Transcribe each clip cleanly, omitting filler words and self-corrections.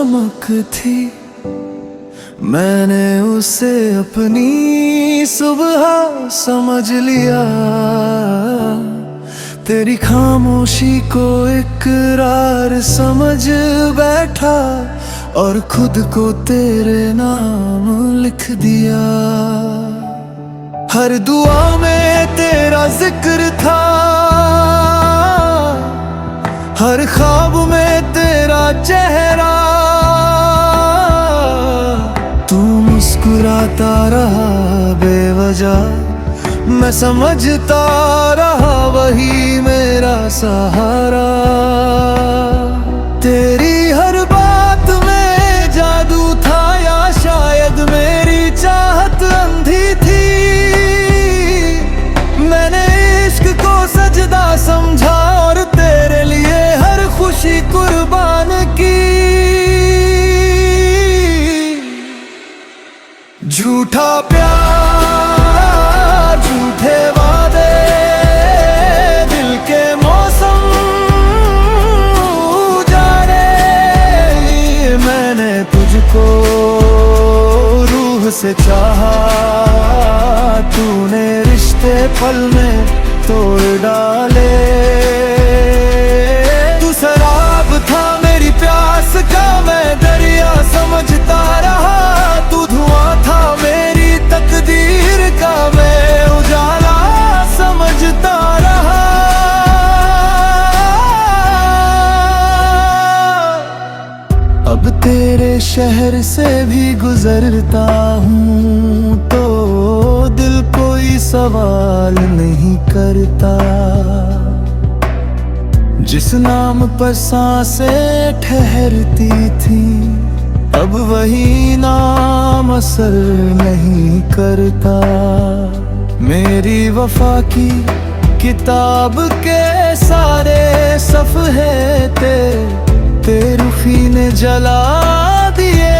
चमक थी, मैंने उसे अपनी सुबह समझ लिया। तेरी खामोशी को इकरार समझ बैठा और खुद को तेरे नाम लिख दिया। हर दुआ में तेरा जिक्र था, हर ख्वाब में तेरा चेहरा। तू मुस्कुराता रहा बेवजह, मैं समझता रहा वही मेरा सहारा। तेरी हर बात में जादू था, या शायद मेरी चाहत अंधी थी। मैंने इश्क को सजदा समझा और तेरे लिए हर खुशी कुर्बान की। झूठा प्यार, झूठे वादे, दिल के मौसम उजाड़े। मैंने तुझको रूह से चाहा, तूने रिश्ते पल में तोड़ डाले। तू शराब था मेरी प्यास का, मैं दरिया समझता रहा। तू धुआं था मेरी तकदीर का, मैं उजाला समझता रहा। अब तेरे शहर से भी गुजरता हूँ तो दिल कोई सवाल नहीं करता। जिस नाम पर सांसें ठहरती थी, अब वही नाम असर नहीं करता। मेरी वफा की किताब के सारे सफ़हे तेरी रुखी ने जला दिए।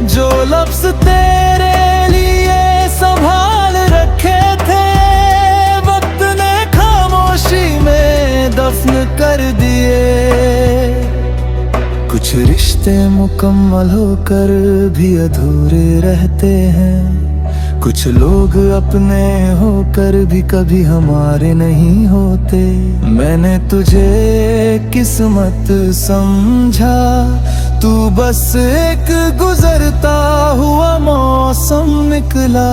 जो लफ्ज़ तेरे लिए संभाल रखे थे, वक्त ने खामोशी में दफन कर दिए। कुछ रिश्ते मुकम्मल होकर भी अधूरे रहते हैं, कुछ लोग अपने होकर भी कभी हमारे नहीं होते। मैंने तुझे किस्मत समझा, तू बस एक गुजरता हुआ मौसम निकला।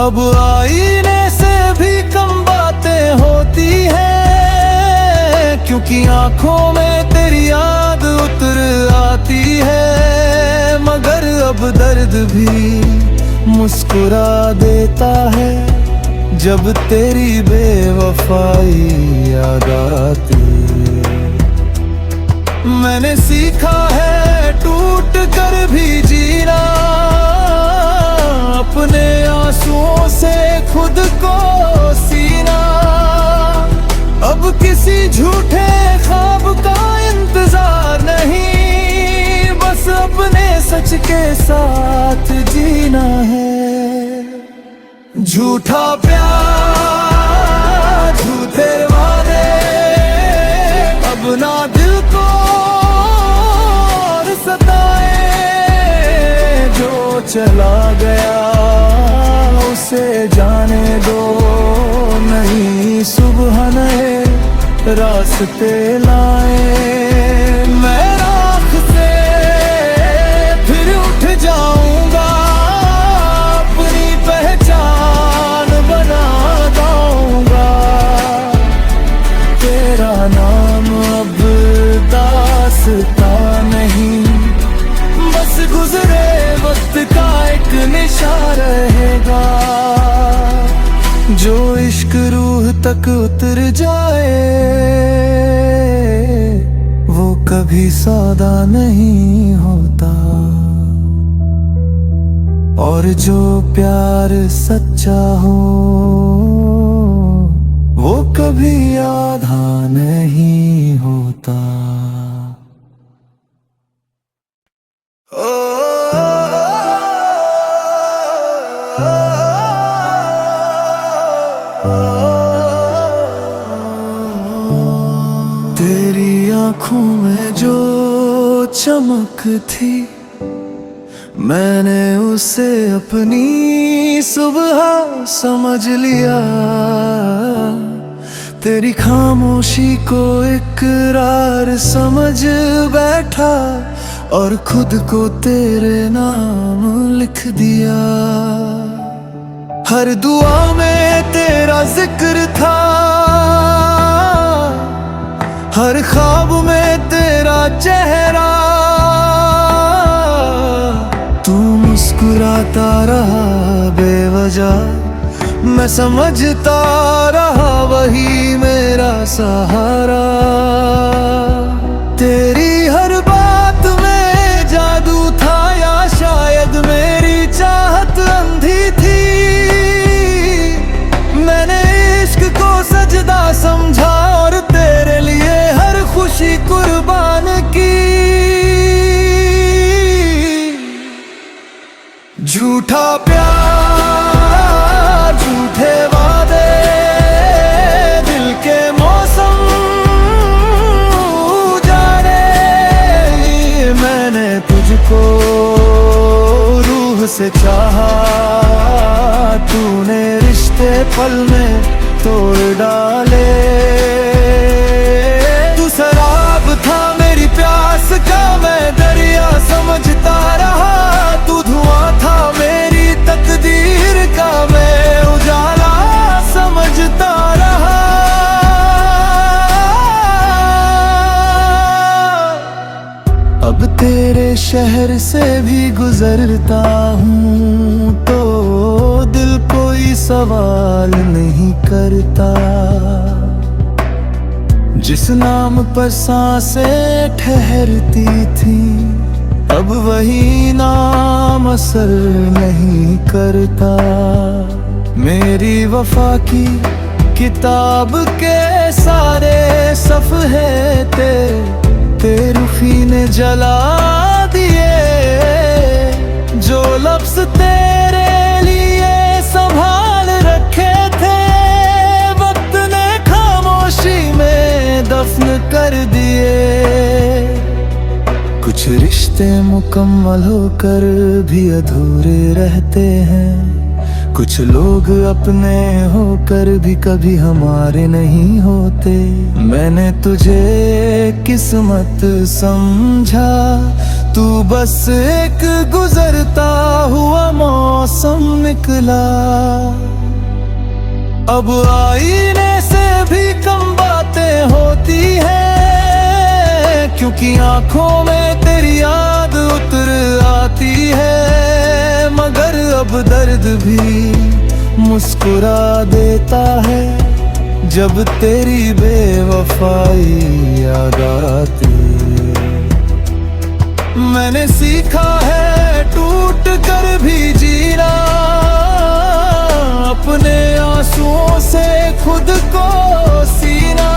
अब आईने से भी कम बातें होती हैं, क्योंकि आंखों में तेरी याद उतर आती है। मगर अब दर्द भी मुस्कुरा देता है, जब तेरी बेवफाई याद आती है। मैंने सीखा है टूट कर भी जीना, अपने आंसुओं से खुद को सीना। अब किसी झूठे ख्वाब का इंतजार नहीं, बस अपने सच के साथ जीना है। झूठा प्यार, झूठे वादे, अब ना दिल को और सताए। जो चला गया उसे जाने दो, नई सुबह नए रास्ते लाए। मैं राख से फिर उठ जाऊंगा, अपनी पहचान बना दूंगा। तेरा नाम अब दास्तां नहीं, बस गुजरे वक्त का एक निशान रहेगा। जो इश्क रूह तक उतर जाए, वो कभी सौदा नहीं होता। और जो प्यार सच्चा हो, वो कभी आधा नहीं होता। तेरी आँखों में में जो चमक थी, मैंने उसे अपनी सुबह समझ लिया। तेरी खामोशी को इकरार समझ बैठा और खुद को तेरे नाम लिख दिया। हर दुआ में तेरा जिक्र था, हर ख्वाब में तेरा चेहरा। तू मुस्कुराता रहा बेवजह, मैं समझता रहा वही मेरा सहारा। तेरी हर बात में जादू था या शायद मेरी चाहत अंधी थी। मैंने इश्क को सजदा समझा और तेरे लिए हर खुशी कुर्बान की। झूठा प्यार, झूठे वादे, दिल के मौसम जाने। मैंने तुझको रूह से चाहा, तूने रिश्ते पल में तोड़ डाले। तू शराब था मेरी प्यास का, मैं दरिया समझता रहा। तू धुआं था मेरी तकदीर का, मैं उजाला समझता रहा। अब तेरे शहर से भी गुजरता हूँ तो दिल कोई सवाल नहीं करता। जिस नाम पर सांसें ठहरती थी, अब वही नाम असर नहीं करता। मेरी वफा की किताब के सारे सफ़हे तेरे रुखी ने जला दिए। जो लफ्ज़ तेरे लिए संभाल रखे थे, वक्त ने खामोशी में दफन कर दिए। कुछ रिश्ते मुकम्मल होकर भी अधूरे रहते हैं, कुछ लोग अपने होकर भी कभी हमारे नहीं होते। मैंने तुझे किस्मत समझा, तू बस एक गुजरता हुआ मौसम निकला। अब आईने से भी कम बातें होती हैं, क्योंकि आंखों में तेरी याद उतर आती है। मगर अब दर्द भी मुस्कुरा देता है, जब तेरी बेवफाई याद आती है। मैंने सीखा है टूट कर भी जीना, अपने आंसुओं से खुद को सीना।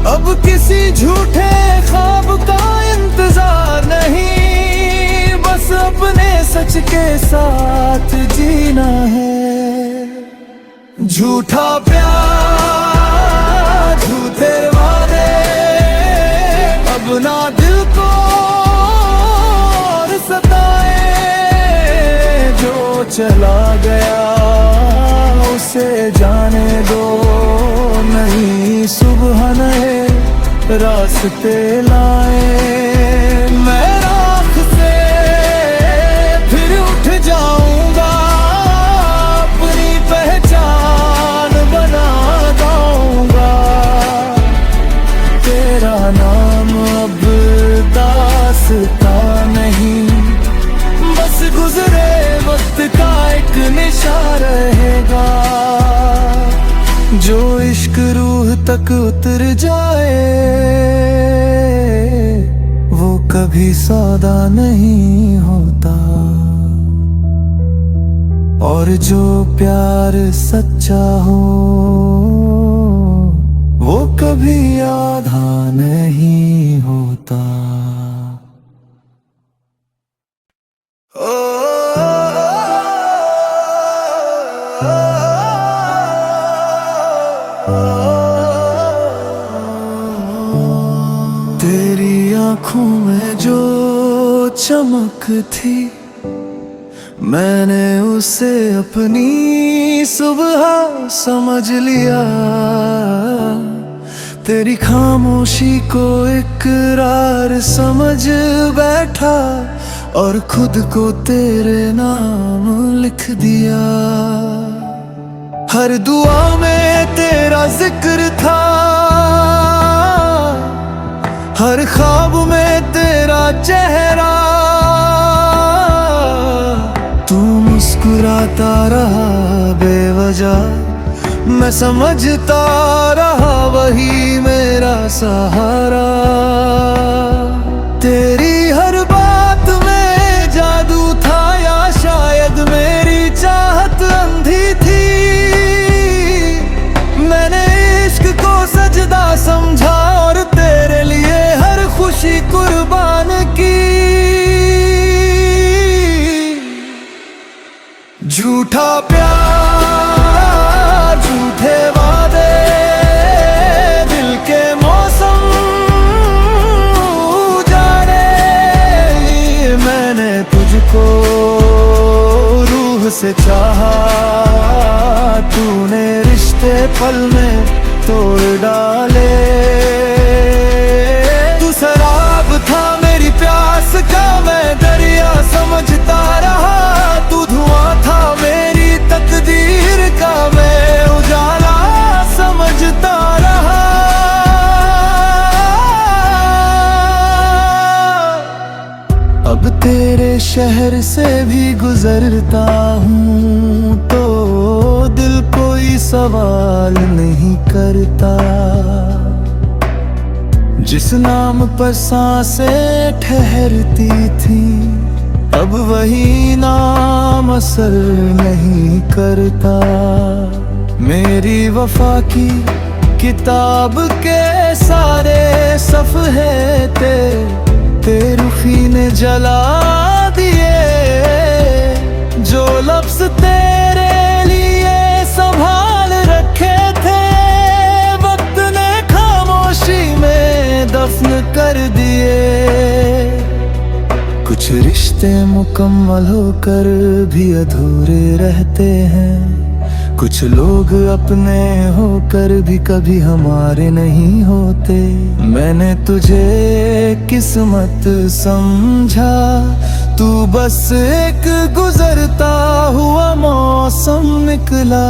अब किसी झूठे ख्वाब का इंतजार नहीं, बस अपने सच के साथ जीना है। झूठा प्यार, झूठे वादे, अब ना दिल को और सताए। जो चला गया उसे जाने दो, नई सुबह नए रास्ते लाए। मैं राख से फिर उठ जाऊंगा, अपनी पहचान बना दूंगा। तेरा नाम अब दास्ता नहीं, बस गुजरे वक्त का एक निशान रहेगा। जो इश्क रूह तक उतर जाए, वो कभी सौदा नहीं होता। और जो प्यार सच्चा हो, वो कभी आधा नहीं होता। तेरी आंखों में जो चमक थी, मैंने उसे अपनी सुबह समझ लिया। तेरी खामोशी को इकरार समझ बैठा और खुद को तेरे नाम लिख दिया। हर दुआ में तेरा जिक्र था, हर ख्वाब में तेरा चेहरा। तू मुस्कुराता रहा बेवजह, मैं समझता रहा वही मेरा सहारा। तेरी हर बात में जादू था या शायद मेरी चाहत अंधी थी। मैंने इश्क को सजदा समझा और तेरे लिए हर खुशी कुर्बान की। झूठा प्यार, झूठे वादे, दिल के मौसम उजाड़े। मैंने तुझको रूह से चाहा, तूने रिश्ते पल में तोड़ डाले। तू शराब था मेरी प्यास का, मैं दरिया समझता रहा। तू धुआं था मेरी तकदीर का, मैं उजाला समझता रहा। अब तेरे शहर से भी गुजरता हूँ तो दिल कोई सवाल नहीं करता। जिस नाम पर सांसें ठहरती थी, अब वही नाम असर नहीं करता। मेरी वफा की किताब के सारे सफ़हे तेरुखी ने जला दिए। जो लफ्ज़ तेरे लिए संभाल रखे थे, वक्त ने खामोशी में दफन कर दिए। कुछ रिश्ते मुकम्मल होकर भी अधूरे रहते हैं, कुछ लोग अपने होकर भी कभी हमारे नहीं होते। मैंने तुझे किस्मत समझा, तू बस एक गुजरता हुआ मौसम निकला।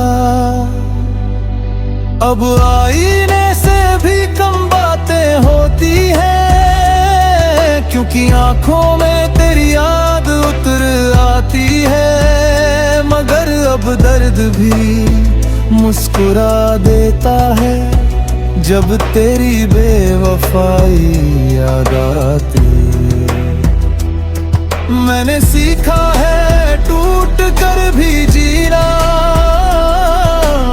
अब आईने से भी कम बातें होती हैं, क्योंकि आंखों में तेरी याद उतर आती है। मगर अब दर्द भी मुस्कुरा देता है, जब तेरी बेवफाई याद आती है। मैंने सीखा है टूट कर भी जीना,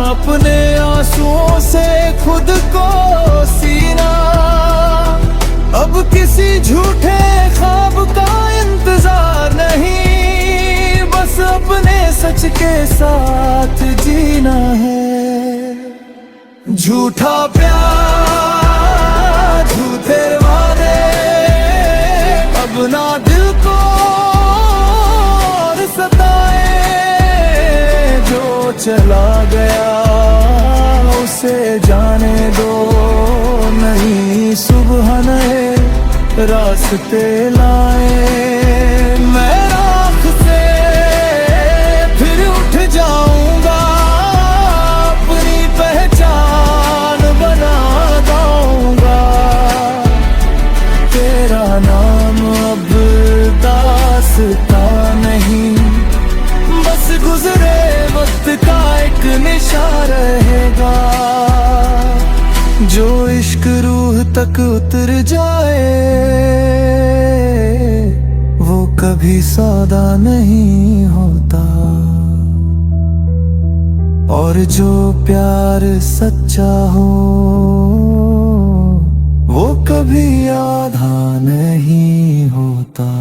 अपने आंसुओं से खुद को सीना। अब किसी झूठे ख्वाब का इंतजार नहीं, बस अपने सच के साथ जीना है। झूठा प्यार, झूठे वादे, अब ना दिल को और सताए। जो चला गया उसे जाने दो, नई सुबह नए रास्ते लाए। मैं राख से फिर उठ जाऊंगा, अपनी पहचान बना दूंगा। तेरा नाम अब दास्ता नहीं, बस गुजरे वक्त का एक निशान रहेगा। जो इश्क रूह तक उतर जाए, वो कभी सौदा नहीं होता। और जो प्यार सच्चा हो, वो कभी आधा नहीं होता।